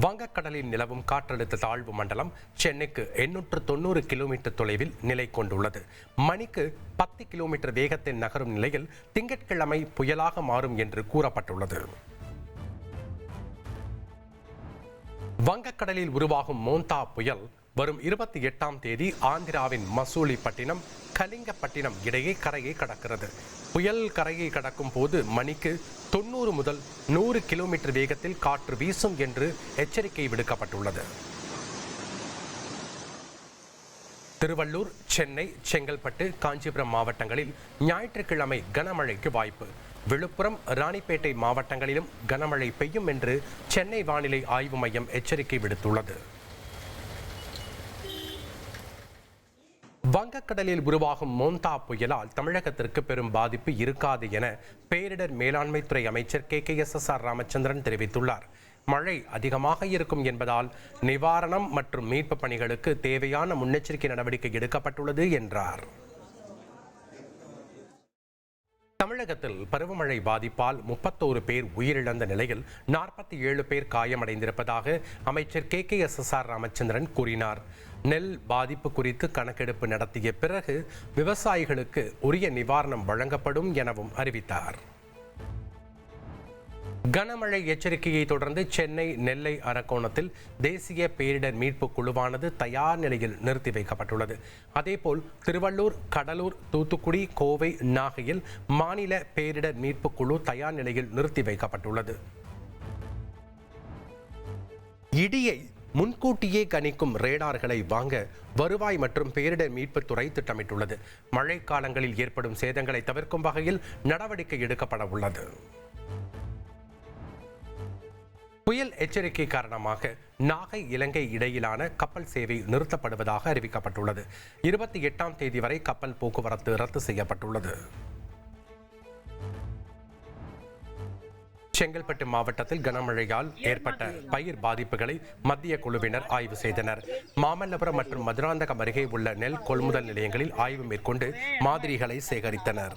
வங்கக்கடலில் நிலவும் காற்றழுத்த தாழ்வு மண்டலம் சென்னைக்கு 890 கிலோமீட்டர் தொலைவில் நிலை கொண்டுள்ளது. மணிக்கு 10 கிலோமீட்டர் வேகத்தில் நகரும் நிலையில் திங்கட்கிழமை புயலாக மாறும் என்று கூறப்பட்டுள்ளது. வங்கக்கடலில் உருவாகும் மோந்தா புயல் வரும் 28ஆம் தேதி ஆந்திராவின் மசூலிப்பட்டினம் கலிங்கப்பட்டினம் இடையே கரையை கடக்கிறது. புயல் கரையை கடக்கும் போது மணிக்கு 90 முதல் 100 கிலோமீட்டர் வேகத்தில் காற்று வீசும் என்று எச்சரிக்கை விடுக்கப்பட்டுள்ளது. திருவள்ளூர், சென்னை, செங்கல்பட்டு, காஞ்சிபுரம் மாவட்டங்களில் ஞாயிற்றுக்கிழமை கனமழைக்கு வாய்ப்பு. விழுப்புரம், ராணிப்பேட்டை மாவட்டங்களிலும் கனமழை பெய்யும் என்று சென்னை வானிலை ஆய்வு மையம் எச்சரிக்கை விடுத்துள்ளது. வங்கக்கடலில் உருவாகும் மோந்தா புயலால் தமிழகத்திற்கு பெரும் பாதிப்பு இருக்காது என பேரிடர் மேலாண்மை துறை அமைச்சர் KKSSR ராமச்சந்திரன் தெரிவித்துள்ளார். மழை அதிகமாக இருக்கும் என்பதால் நிவாரணம் மற்றும் மீட்பு பணிகளுக்கு தேவையான முன்னெச்சரிக்கை நடவடிக்கை எடுக்கப்பட்டுள்ளது என்றார். தமிழகத்தில் பருவமழை பாதிப்பால் 31 பேர் உயிரிழந்த நிலையில் 47 பேர் காயமடைந்திருப்பதாக அமைச்சர் KKSSR ராமச்சந்திரன் கூறினார். நெல் பாதிப்பு குறித்து கணக்கெடுப்பு நடத்திய பிறகு விவசாயிகளுக்கு உரிய நிவாரணம் வழங்கப்படும் எனவும் அறிவித்தார். கனமழை எச்சரிக்கையை தொடர்ந்து சென்னை, நெல்லை, அரக்கோணத்தில் தேசிய பேரிடர் மீட்பு குழுவானது தயார் நிலையில் நிறுத்தி வைக்கப்பட்டுள்ளது. அதேபோல் திருவள்ளூர், கடலூர், தூத்துக்குடி, கோவை, நாகையில் மாநில பேரிடர் மீட்பு குழு தயார் நிலையில் நிறுத்தி வைக்கப்பட்டுள்ளது. இடியை முன்கூட்டியே கணிக்கும் ரேடார்களை வாங்க வருவாய் மற்றும் பேரிடர் மீட்புத்துறை திட்டமிட்டுள்ளது. மழை காலங்களில் ஏற்படும் சேதங்களை தவிர்க்கும் வகையில் நடவடிக்கை எடுக்கப்பட உள்ளது. புயல் எச்சரிக்கை காரணமாக நாகை, இலங்கை இடையிலான கப்பல் சேவை நிறுத்தப்படுவதாக அறிவிக்கப்பட்டுள்ளது. 28ஆம் தேதி வரை கப்பல் போக்குவரத்து ரத்து செய்யப்பட்டுள்ளது. செங்கல்பட்டு மாவட்டத்தில் கனமழையால் ஏற்பட்ட பயிர் பாதிப்புகளை மத்திய குழுவினர் ஆய்வு செய்தனர். மாமல்லபுரம் மற்றும் மதுராந்தகம் அருகே உள்ள நெல் கொள்முதல் நிலையங்களில் ஆய்வு மேற்கொண்டு மாதிரிகளை சேகரித்தனர்.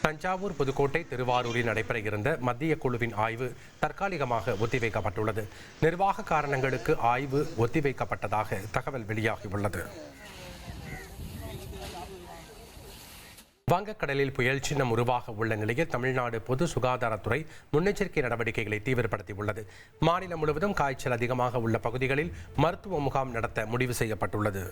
தஞ்சாவூர், புதுக்கோட்டை, திருவாரூரில் நடைபெற இருந்த மத்திய குழுவின் ஆய்வு தற்காலிகமாக ஒத்திவைக்கப்பட்டுள்ளது. நிர்வாக காரணங்களுக்கு ஆய்வு ஒத்திவைக்கப்பட்டதாக தகவல் வெளியாகியுள்ளது. வங்கக்கடலில் புயல் சின்னம் உருவாக உள்ள நிலையில் தமிழ்நாடு பொது சுகாதாரத்துறை முன்னெச்சரிக்கை நடவடிக்கைகளை தீவிரப்படுத்தியுள்ளது. மாநிலம் முழுவதும் காய்ச்சல் அதிகமாக உள்ள பகுதிகளில் மருத்துவ முகாம் நடத்த முடிவு செய்யப்பட்டுள்ளது.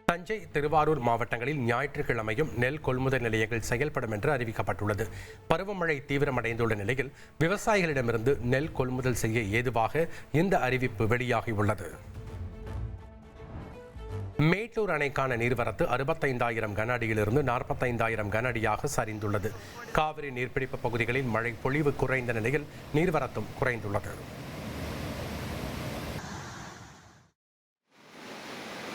தஞ்சை, திருவாரூர் மாவட்டங்களில் ஞாயிற்றுக்கிழமையும் நெல் கொள்முதல் நிலையங்கள் செயல்படும் என்று அறிவிக்கப்பட்டுள்ளது. பருவமழை தீவிரமடைந்துள்ள நிலையில் விவசாயிகளிடமிருந்து நெல் கொள்முதல் செய்ய ஏதுவாக இந்த அறிவிப்பு வெளியாகியுள்ளது. மேட்டூர் அணைக்கான நீர்வரத்து 65,000 கன அடியிலிருந்து 45,000 கன அடியாக சரிந்துள்ளது. காவிரி நீர்பிடிப்பு பகுதிகளில் மழை பொழிவு குறைந்த நிலையில் நீர்வரத்தும் குறைந்துள்ளது.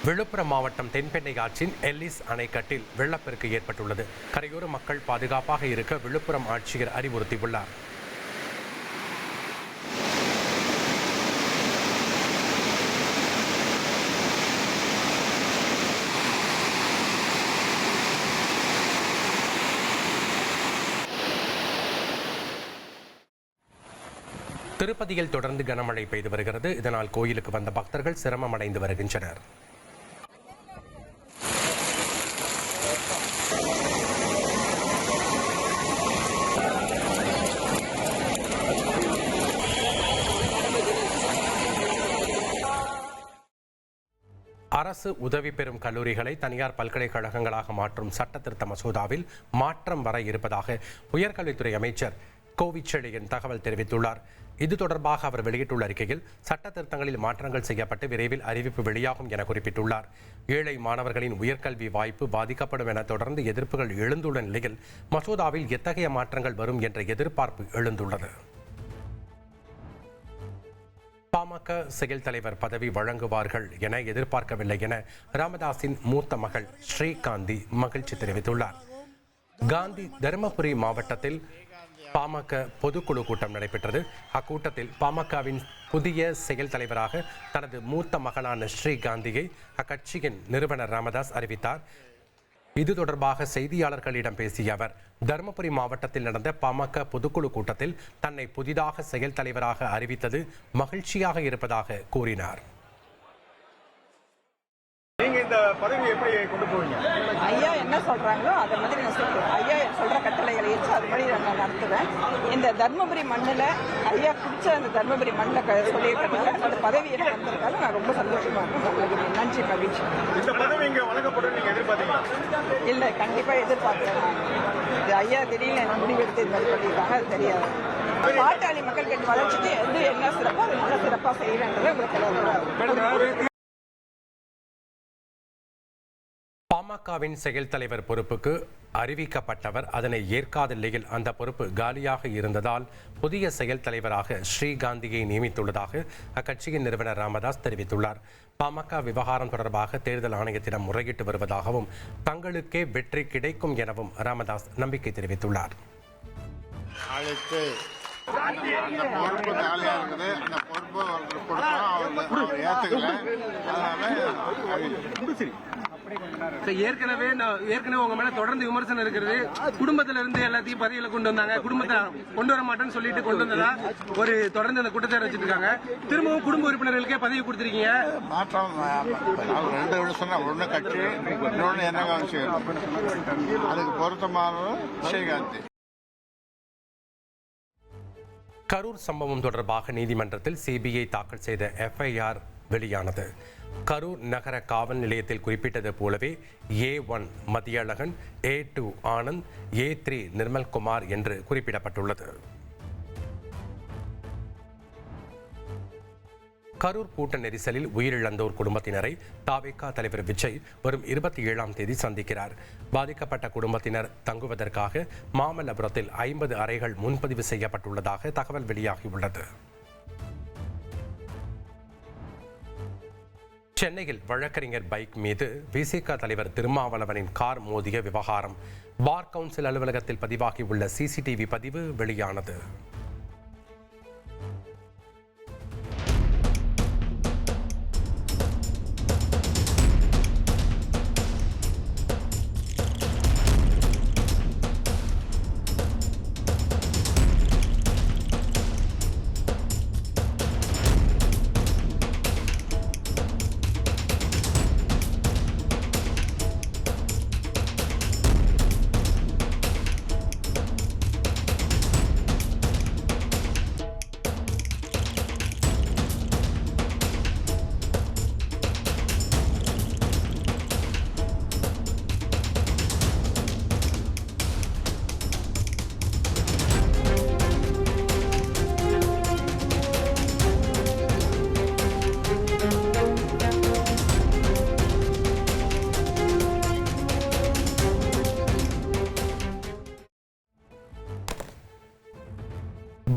விழுப்புரம் மாவட்டம் தென்பெண்ணை ஆற்றின் எல்லிஸ் அணைக்கட்டில் வெள்ளப்பெருக்கு ஏற்பட்டுள்ளது. கரையோர மக்கள் பாதுகாப்பாக இருக்க விழுப்புரம் ஆட்சியர் அறிவுறுத்தியுள்ளார். திருப்பதியில் தொடர்ந்து கனமழை பெய்து வருகிறது. இதனால் கோயிலுக்கு வந்த பக்தர்கள் சிரமம் அடைந்து வருகின்றனர். அரசு உதவி பெறும் கல்லூரிகளை தனியார் பல்கலைக்கழகங்களாக மாற்றும் சட்ட திருத்த மசோதாவில் மாற்றம் வர இருப்பதாக உயர்கல்வித்துறை அமைச்சர் கோவிச்செழியன் தகவல் தெரிவித்துள்ளார். இது தொடர்பாக அவர் வெளியிட்டுள்ள அறிக்கையில் சட்ட திருத்தங்களில் மாற்றங்கள் செய்யப்பட்டு விரைவில் அறிவிப்பு வெளியாகும் என குறிப்பிட்டுள்ளார். ஏழை மாணவர்களின் உயர்கல்வி வாய்ப்பு பாதிக்கப்படும் என தொடர்ந்து எதிர்ப்புகள் எழுந்துள்ள நிலையில் மசோதாவில் எத்தகைய மாற்றங்கள் வரும் என்ற எதிர்பார்ப்பு எழுந்துள்ளது. பாமக செயல் தலைவர் பதவி வழங்குவார்கள் என எதிர்பார்க்கவில்லை என ராமதாஸின் மூத்த மகள் ஸ்ரீகாந்தி மகிழ்ச்சி தெரிவித்துள்ளார். காந்தி தருமபுரி மாவட்டத்தில் பாமக பொதுக்குழு கூட்டம் நடைபெற்றது. அக்கூட்டத்தில் பாமகவின் புதிய செயல் தலைவராக தனது மூத்த மகளான ஸ்ரீகாந்தியை அக்கட்சியின் நிறுவனர் ராமதாஸ் அறிவித்தார். இது தொடர்பாக செய்தியாளர்களிடம் பேசிய அவர், தருமபுரி மாவட்டத்தில் நடந்த பாமக பொதுக்குழு கூட்டத்தில் தன்னை புதிதாக செயல் தலைவராக அறிவித்தது மகிழ்ச்சியாக இருப்பதாக கூறினார். இந்த பதவி எப்படி கொண்டு போவீங்க? ஐயா என்ன சொல்றாங்களோ அதை மாதிரி நான் சொல்றேன். ஐயா சொல்ற கட்டளைகளை வச்சு அது மாதிரி நான் நடத்துவேன். இந்த தர்மபுரி மண்ணில் ஐயா பிடிச்ச அந்த தர்மபுரி மண்ணில் சொல்லியிருக்கிறதால அந்த பதவி எனக்கு வந்திருக்காரு. நான் ரொம்ப சந்தோஷமா இருக்கேன். நன்றி, மகிழ்ச்சி. இந்த பதவி இங்கே வழங்கப்படும் நீங்க எதிர்பார்த்தீங்களா? இல்லை, கண்டிப்பா எதிர்பார்க்கிறேன். இது ஐயா திடீர்னு என்ன முடிவெடுத்து இது மாதிரி பண்ணியிருக்காங்க, அது தெரியாது. பாட்டாளி மக்கள் கட்சி வளர்ச்சிக்கு எது என்ன சிறப்போ அது நல்ல சிறப்பாக செய்யறேன்றதை உங்களுக்கு. பாமகவின் செயல் தலைவர் பொறுப்புக்கு அறிவிக்கப்பட்டவர் அதனை ஏற்காத நிலையில் அந்த பொறுப்பு காலியாக இருந்ததால் புதிய செயல் தலைவராக ஸ்ரீகாந்தியை நியமித்துள்ளதாக அக்கட்சியின் நிறுவனர் ராமதாஸ் தெரிவித்துள்ளார். பாமக விவகாரம் தொடர்பாக தேர்தல் ஆணையத்திடம் முறையிட்டு வருவதாகவும் தங்களுக்கே வெற்றி கிடைக்கும் எனவும் ராமதாஸ் நம்பிக்கை தெரிவித்துள்ளார். அந்த பொறுப்பு காலியா இருக்குது. அந்த பொறுப்பு ஏத்துக்கல. ஏற்கனவே உங்க மேல தொடர்ந்து விமர்சனம் இருக்கிறது. குடும்பத்தில இருந்து எல்லாத்தையும் பதவியில கொண்டு வந்தாங்க, குடும்பத்தை கொண்டு வர மாட்டேன்னு சொல்லிட்டு கொண்டு வந்ததா ஒரு தொடர்ந்து அந்த கூட்டத்தை வச்சிட்டு இருக்காங்க. திரும்பவும் குடும்ப உறுப்பினர்களுக்கே பதவி கொடுத்திருக்கீங்க. மாற்றம் 2 சொன்னா ஒண்ணு கட்சி, இன்னொன்னு என்ன அதுக்கு பொருத்தமானது ஸ்ரீகாந்தி. கரூர் சம்பவம் தொடர்பாக நீதிமன்றத்தில் சிபிஐ தாக்கல் செய்த எஃப்ஐஆர் வெளியானது. கரூர் நகர காவல் நிலையத்தில் குறிப்பிட்டது போலவே A1 Mathiyazhagan, A2 Anand, A3 Nirmalkumar என்று குறிப்பிடப்பட்டுள்ளது. கரூர் கூட்ட நெரிசலில் உயிரிழந்தோர் குடும்பத்தினரை தாவேகா தலைவர் விஜய் வரும் 27ஆம் தேதி சந்திக்கிறார். பாதிக்கப்பட்ட குடும்பத்தினர் தங்குவதற்காக மாமல்லபுரத்தில் 50 அறைகள் முன்பதிவு செய்யப்பட்டுள்ளதாக தகவல் வெளியாகியுள்ளது. சென்னையில் வழக்கறிஞர் பைக் மீது விசிக தலைவர் திருமாவளவனின் கார் மோதிய விவகாரம் பார் கவுன்சில் அலுவலகத்தில் பதிவாகியுள்ள சிசிடிவி பதிவு வெளியானது.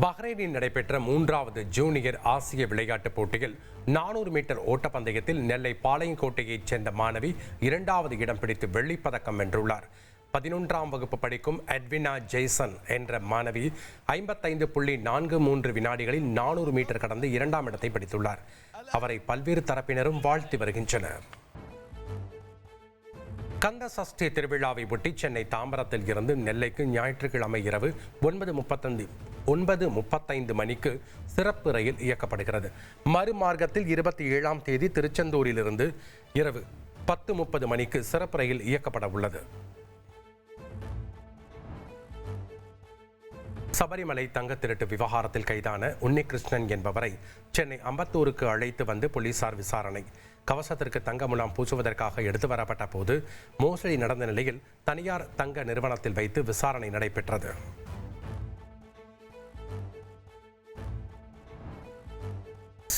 பஹ்ரைனில் நடைபெற்ற 3வது ஜூனியர் ஆசிய விளையாட்டுப் போட்டியில் 400 மீட்டர் ஓட்டப்பந்தயத்தில் நெல்லை பாளையங்கோட்டையைச் சேர்ந்த மாணவி 2வது இடம் பிடித்து வெள்ளிப்பதக்கம் வென்றுள்ளார். 11ஆம் வகுப்பு படிக்கும் எட்வினா ஜெய்சன் என்ற மாணவி 55.43 வினாடிகளில் 400 மீட்டர் கடந்து 2ஆம் இடத்தை பிடித்துள்ளார். அவரை பல்வேறு தரப்பினரும் வாழ்த்தி வருகின்றனர். கந்த சஷ்டி திருவிழாவை ஒட்டி சென்னை தாம்பரத்தில் இருந்து நெல்லைக்கு ஞாயிற்றுக்கிழமை இரவு 9:35 மணிக்கு சிறப்பு ரயில் இயக்கப்படுகிறது. மறுமார்க்கத்தில் 27ஆம் தேதி திருச்செந்தூரிலிருந்து இரவு 10:30 மணிக்கு சிறப்பு ரயில் இயக்கப்பட உள்ளது. சபரிமலை தங்க திருட்டு விவகாரத்தில் கைதான உன்னிகிருஷ்ணன் என்பவரை சென்னை அம்பத்தூருக்கு அழைத்து வந்து போலீசார் விசாரணை. கவசத்திற்கு தங்க முலாம் பூசுவதற்காக எடுத்து வரப்பட்ட போது மோசடி நடந்த நிலையில் தனியார் தங்க நிறுவனத்தில் வைத்து விசாரணை நடைபெற்றது.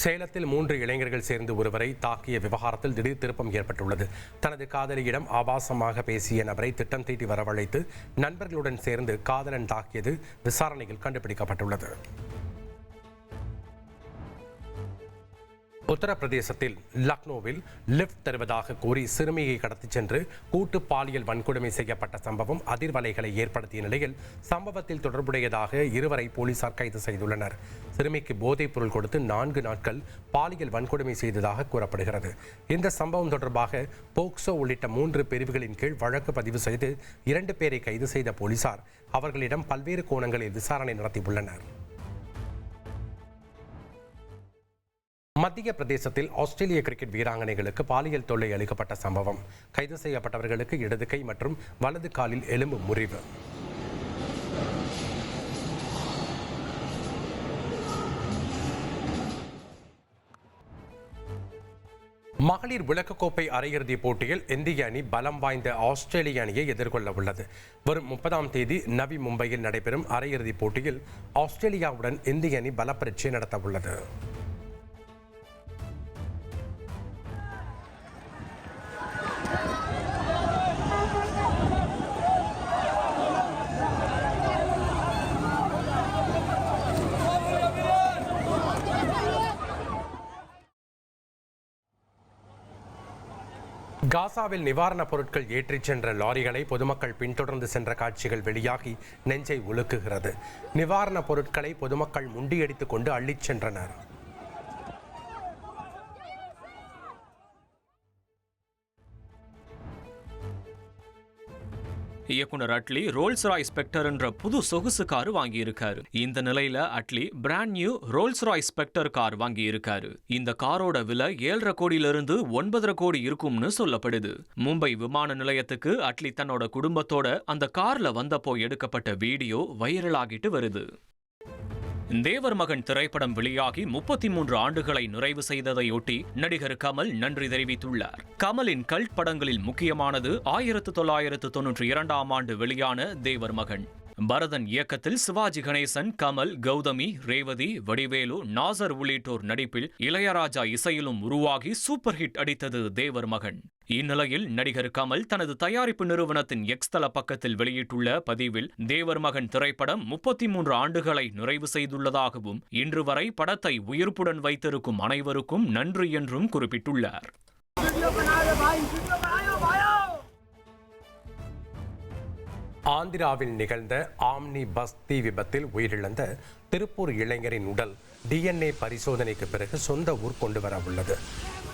சேலத்தில் 3 இளைஞர்கள் சேர்ந்து ஒருவரை தாக்கிய விவகாரத்தில் திடீர் திருப்பம் ஏற்பட்டுள்ளது. தனது காதலியிடம் ஆபாசமாக பேசிய நபரை திட்டம் தீட்டி வரவழைத்து நண்பர்களுடன் சேர்ந்து காதலன் தாக்கியது விசாரணையில் கண்டுபிடிக்கப்பட்டுள்ளது. உத்தரப்பிரதேசத்தில் லக்னோவில் லிப்ட் தருவதாக கூறி சிறுமியை கடத்திச் சென்று கூட்டு பாலியல் வன்கொடுமை செய்யப்பட்ட சம்பவம் அதிர்வலைகளை ஏற்படுத்திய நிலையில் சம்பவத்தில் தொடர்புடையதாக இருவரை போலீசார் கைது செய்துள்ளனர். சிறுமிக்கு போதைப் பொருள் கொடுத்து 4 நாட்கள் பாலியல் வன்கொடுமை செய்ததாக கூறப்படுகிறது. இந்த சம்பவம் தொடர்பாக போக்சோ உள்ளிட்ட 3 பிரிவுகளின் கீழ் வழக்கு பதிவு செய்து 2 பேரை கைது செய்த போலீசார் அவர்களிடம் பல்வேறு கோணங்களில் விசாரணை நடத்தியுள்ளனர். மத்திய பிரதேசத்தில் ஆஸ்திரேலிய கிரிக்கெட் வீராங்கனைகளுக்கு பாலியல் தொல்லை அளிக்கப்பட்ட சம்பவம். கைது செய்யப்பட்டவர்களுக்கு இடது கை மற்றும் வலது காலில் எலும்பு முறிவு. மகளிர் உலகக்கோப்பை அரையிறுதிப் போட்டியில் இந்திய அணி பலம் வாய்ந்த ஆஸ்திரேலிய அணியை எதிர்கொள்ள உள்ளது. வரும் 30ஆம் தேதி நவி மும்பையில் நடைபெறும் அரையிறுதிப் போட்டியில் ஆஸ்திரேலியாவுடன் இந்திய அணி பலப்பரீட்சை நடத்த உள்ளது. காசாவில் நிவாரணப் பொருட்கள் ஏற்றிச் சென்ற லாரிகளை பொதுமக்கள் பின்தொடர்ந்து சென்ற காட்சிகள் வெளியாகி நெஞ்சை உலுக்குகிறது. நிவாரணப் பொருட்களை பொதுமக்கள் முண்டியடித்துக் கொண்டு அள்ளிச் சென்றனர். இயக்குனர் அட்லி ரோல்ஸ் ராய் ஸ்பெக்டர் என்ற புது சொகுசு கார் வாங்கியிருக்காரு. இந்த நிலையில Atlee brand new Rolls Royce Spectre car வாங்கியிருக்காரு. இந்த காரோட விலை 7.5 கோடியிலிருந்து 9.5 கோடி இருக்கும்னு சொல்லப்படுது. மும்பை விமான நிலையத்துக்கு அட்லி தன்னோட குடும்பத்தோட அந்த கார்ல வந்தப்போ எடுக்கப்பட்ட வீடியோ வைரலாகிட்டு வருது. தேவர் மகன் திரைப்படம் வெளியாகி 33 ஆண்டுகளை நிறைவு செய்ததையொட்டி நடிகர் கமல் நன்றி தெரிவித்துள்ளார். கமலின் கல்ட் படங்களில் முக்கியமானது 1992ஆம் ஆண்டு வெளியான தேவர் மகன். பரதன் இயக்கத்தில் சிவாஜி கணேசன், கமல், கௌதமி, ரேவதி, வடிவேலு, நாசர் உள்ளிட்டோர் நடிப்பில் இளையராஜா இசையிலும் உருவாகி சூப்பர் ஹிட் அடித்தது தேவர் மகன். இந்நிலையில் நடிகர் கமல் தனது தயாரிப்பு நிறுவனத்தின் எக்ஸ் தள பக்கத்தில் வெளியிட்டுள்ள பதிவில் தேவர் மகன் திரைப்படம் 33 ஆண்டுகளை நிறைவு செய்துள்ளதாகவும் இன்று வரை படத்தை உயிர்ப்புடன் வைத்திருக்கும் அனைவருக்கும் நன்றி என்றும் குறிப்பிட்டுள்ளார். ஆந்திராவில் நிகழ்ந்த ஆம்னி பஸ் தீ விபத்தில் உயிரிழந்த திருப்பூர் இளைஞரின் உடல் DNA பரிசோதனைக்கு பிறகு சொந்த ஊர் கொண்டு வர உள்ளது.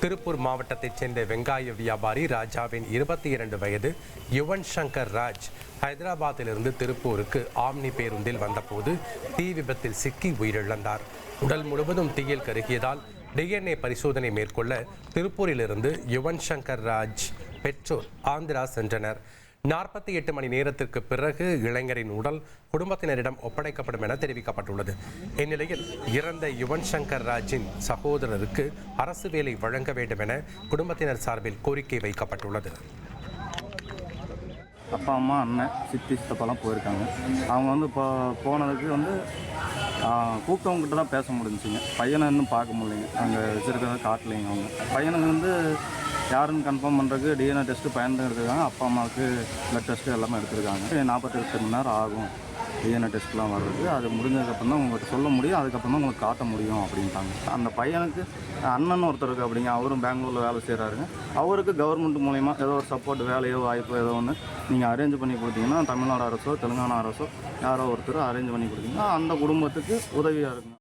திருப்பூர் மாவட்டத்தைச் சேர்ந்த வெங்காய வியாபாரி ராஜாவின் 22 வயது யுவன் சங்கர் ராஜ் ஹைதராபாத்திலிருந்து திருப்பூருக்கு ஆம்னி பேருந்தில் வந்தபோது தீ விபத்தில் சிக்கி உயிரிழந்தார். உடல் முழுவதும் தீயில் கருகியதால் DNA பரிசோதனை மேற்கொள்ள திருப்பூரிலிருந்து யுவன் சங்கர் ராஜ் பெற்றோர் ஆந்திரா சென்றனர். 48 மணி நேரத்திற்கு பிறகு இளைஞரின் உடல் குடும்பத்தினரிடம் ஒப்படைக்கப்படும் என தெரிவிக்கப்பட்டுள்ளது. இந்நிலையில் இறந்த யுவன் சங்கர் ராஜின் சகோதரருக்கு அரசு வேலை வழங்க வேண்டும் என குடும்பத்தினர் சார்பில் கோரிக்கை வைக்கப்பட்டுள்ளது. அப்பா, அம்மா, அண்ணன், சித்தி, சித்தப்பாலாம் போயிருக்காங்க. அவங்க இப்போ போனதுக்கு கூப்பிட்டவங்ககிட்ட தான் பேச முடிஞ்சுங்க. பையனை இன்னும் பார்க்க முடியலைங்க. அங்கே வச்சுருக்கிறத காட்டலைங்க. அவங்க பையனுக்கு யாருன்னு கன்ஃபார்ம் பண்ணுறதுக்கு DNA டெஸ்ட்டு பையன் எடுத்துருக்காங்க. அப்பா அம்மாவுக்கு பிளட் டெஸ்ட்டு எல்லாமே எடுத்துருக்காங்க. 48 மணி நேரம் ஆகும் DNA டெஸ்ட்லாம் வர்றது. அது முடிஞ்சதுக்கப்புறம் தான் உங்களுக்கு சொல்ல முடியும். அதுக்கப்புறம் தான் உங்களுக்கு காட்ட முடியும் அப்படின்ட்டாங்க. அந்த பையனுக்கு அண்ணன் ஒருத்தர் இருக்குது அப்படிங்க. அவரும் பெங்களூரில் வேலை செய்கிறாருங்க. அவருக்கு கவர்மெண்ட் மூலிமா ஏதோ ஒரு சப்போர்ட், வேலையோ வாய்ப்போ ஏதோ ஒன்று நீங்கள் அரேஞ்ச் பண்ணி கொடுத்தீங்கன்னா, தமிழ்நாடு அரசோ தெலுங்கானா அரசோ யாரோ ஒருத்தர் அரேஞ்ச் பண்ணி கொடுத்தீங்கன்னா அந்த குடும்பத்துக்கு உதவியாக இருக்குங்க.